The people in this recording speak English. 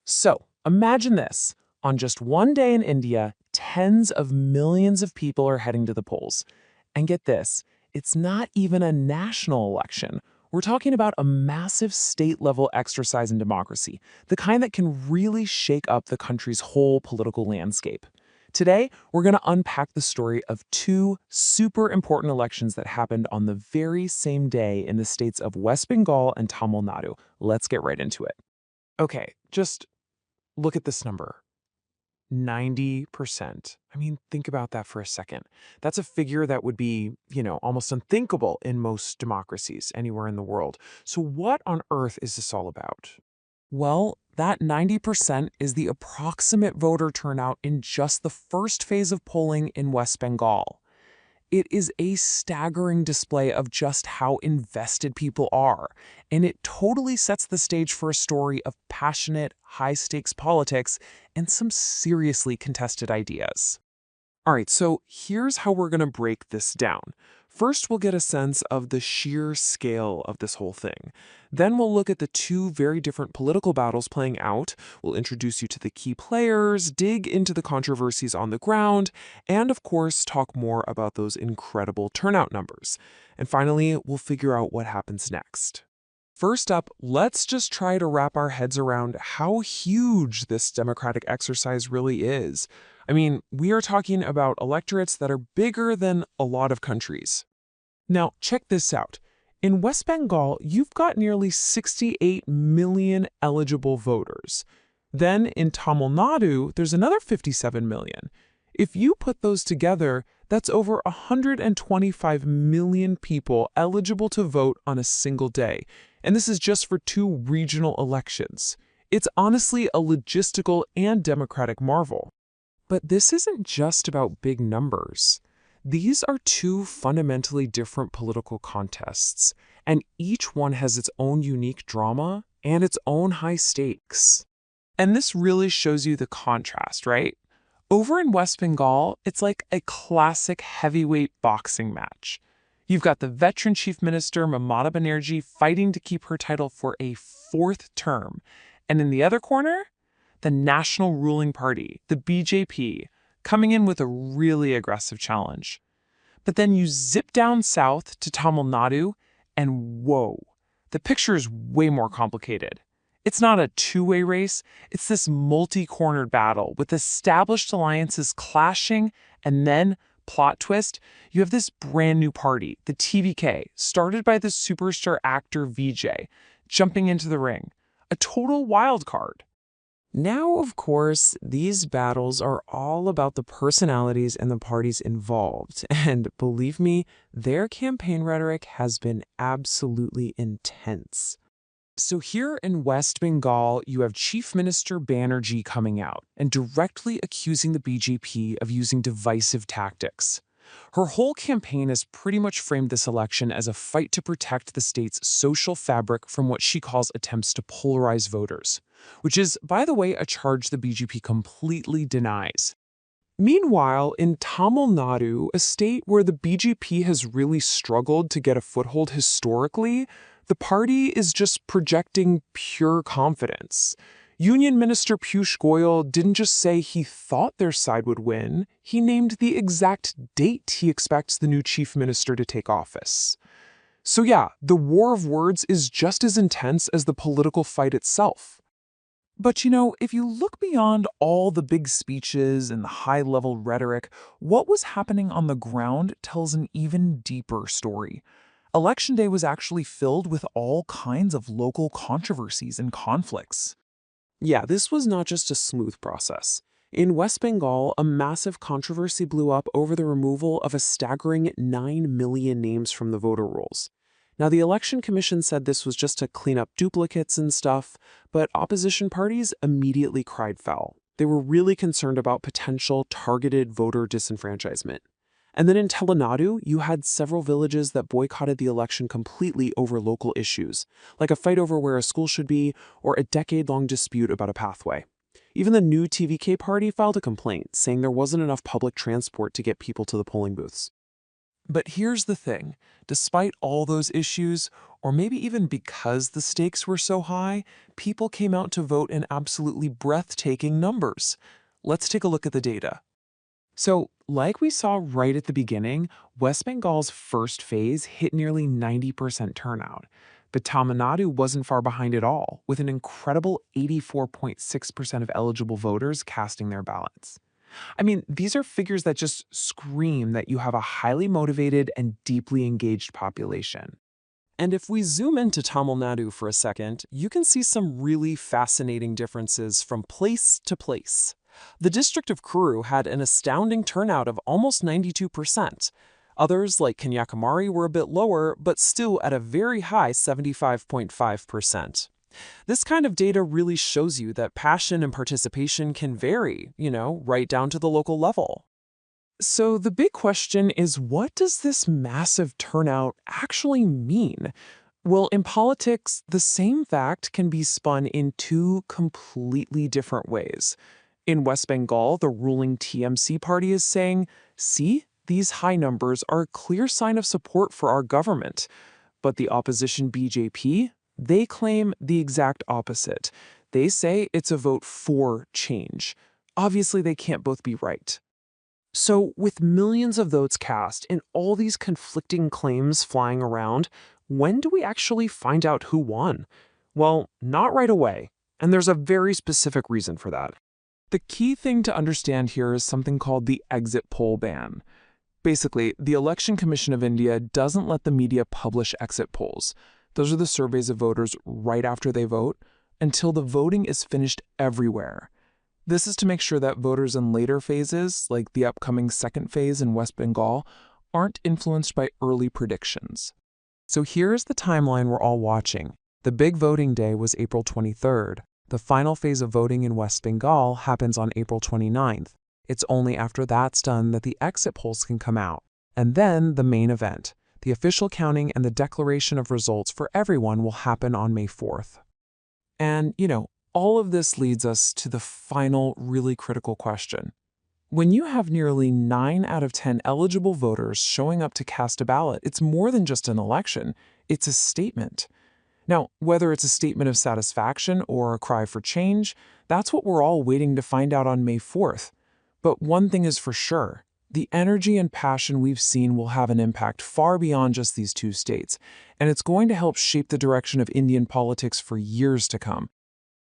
So, imagine this. On just one day in India, tens of millions of people are heading to the polls. And get this, it's not even a national election. We're talking about a massive state-level exercise in democracy, the kind that can really shake up the country's whole political landscape. Today, we're going to unpack the story of two super important elections that happened on the very same day in the states of West Bengal and Tamil Nadu. Let's get right into it. Okay, just look at this number. 90%. I mean, think about that for a second. That's a figure that would be, almost unthinkable in most democracies anywhere in the world. So what on earth is this all about? Well, that 90% is the approximate voter turnout in just the first phase of polling in West Bengal. It is a staggering display of just how invested people are, and it totally sets the stage for a story of passionate, high-stakes politics and some seriously contested ideas. All right, so here's how we're going to break this down. First, we'll get a sense of the sheer scale of this whole thing. Then we'll look at the two very different political battles playing out. We'll introduce you to the key players, dig into the controversies on the ground, and of course, talk more about those incredible turnout numbers. And finally, we'll figure out what happens next. First up, let's just try to wrap our heads around how huge this democratic exercise really is. I mean, we are talking about electorates that are bigger than a lot of countries. Now, check this out. In West Bengal, you've got nearly 68 million eligible voters. Then in Tamil Nadu, there's another 57 million. If you put those together, that's over 125 million people eligible to vote on a single day. And this is just for two regional elections. It's honestly a logistical and democratic marvel. But this isn't just about big numbers. These are two fundamentally different political contests, and each one has its own unique drama and its own high stakes. And this really shows you the contrast, right? Over in West Bengal, it's like a classic heavyweight boxing match. You've got the veteran chief minister, Mamata Banerjee, fighting to keep her title for a fourth term. And in the other corner, the national ruling party, the BJP, coming in with a really aggressive challenge. But then you zip down south to Tamil Nadu, and whoa, the picture is way more complicated. It's not a two-way race, it's this multi-cornered battle with established alliances clashing, and then, plot twist, you have this brand new party, the TVK, started by the superstar actor Vijay, jumping into the ring. A total wild card. Now, of course, these battles are all about the personalities and the parties involved. And believe me, their campaign rhetoric has been absolutely intense. So here in West Bengal, you have Chief Minister Banerjee coming out and directly accusing the BJP of using divisive tactics. Her whole campaign has pretty much framed this election as a fight to protect the state's social fabric from what she calls attempts to polarize voters, which is, by the way, a charge the BJP completely denies. Meanwhile, in Tamil Nadu, a state where the BJP has really struggled to get a foothold historically, the party is just projecting pure confidence. Union Minister Piyush Goyal didn't just say he thought their side would win, he named the exact date he expects the new chief minister to take office. So yeah, the war of words is just as intense as the political fight itself. But if you look beyond all the big speeches and the high-level rhetoric, what was happening on the ground tells an even deeper story. Election day was actually filled with all kinds of local controversies and conflicts. Yeah, this was not just a smooth process. In West Bengal, a massive controversy blew up over the removal of a staggering 9 million names from the voter rolls. Now, the Election Commission said this was just to clean up duplicates and stuff, but opposition parties immediately cried foul. They were really concerned about potential targeted voter disenfranchisement. And then in Tamil Nadu, you had several villages that boycotted the election completely over local issues, like a fight over where a school should be or a decade-long dispute about a pathway. Even the new TVK party filed a complaint, saying there wasn't enough public transport to get people to the polling booths. But here's the thing. Despite all those issues, or maybe even because the stakes were so high, people came out to vote in absolutely breathtaking numbers. Let's take a look at the data. So, like we saw right at the beginning, West Bengal's first phase hit nearly 90% turnout. But Tamil Nadu wasn't far behind at all, with an incredible 84.6% of eligible voters casting their ballots. I mean, these are figures that just scream that you have a highly motivated and deeply engaged population. And if we zoom into Tamil Nadu for a second, you can see some really fascinating differences from place to place. The district of Kuru had an astounding turnout of almost 92%. Others, like Kanyakumari, were a bit lower, but still at a very high 75.5%. This kind of data really shows you that passion and participation can vary, right down to the local level. So the big question is, what does this massive turnout actually mean? Well, in politics, the same fact can be spun in two completely different ways. In West Bengal, the ruling TMC party is saying, see, these high numbers are a clear sign of support for our government. But the opposition BJP, they claim the exact opposite. They say it's a vote for change. Obviously, they can't both be right. So, with millions of votes cast and all these conflicting claims flying around, when do we actually find out who won? Well, not right away, and there's a very specific reason for that. The key thing to understand here is something called the exit poll ban. Basically, the Election Commission of India doesn't let the media publish exit polls. Those are the surveys of voters right after they vote, until the voting is finished everywhere. This is to make sure that voters in later phases, like the upcoming second phase in West Bengal, aren't influenced by early predictions. So here's the timeline we're all watching. The big voting day was April 23rd. The final phase of voting in West Bengal happens on April 29th. It's only after that's done that the exit polls can come out. And then the main event. The official counting and the declaration of results for everyone will happen on May 4th. And, all of this leads us to the final, really critical question. When you have nearly 9 out of 10 eligible voters showing up to cast a ballot, it's more than just an election. It's a statement. Now, whether it's a statement of satisfaction or a cry for change, that's what we're all waiting to find out on May 4th. But one thing is for sure. The energy and passion we've seen will have an impact far beyond just these two states, and it's going to help shape the direction of Indian politics for years to come.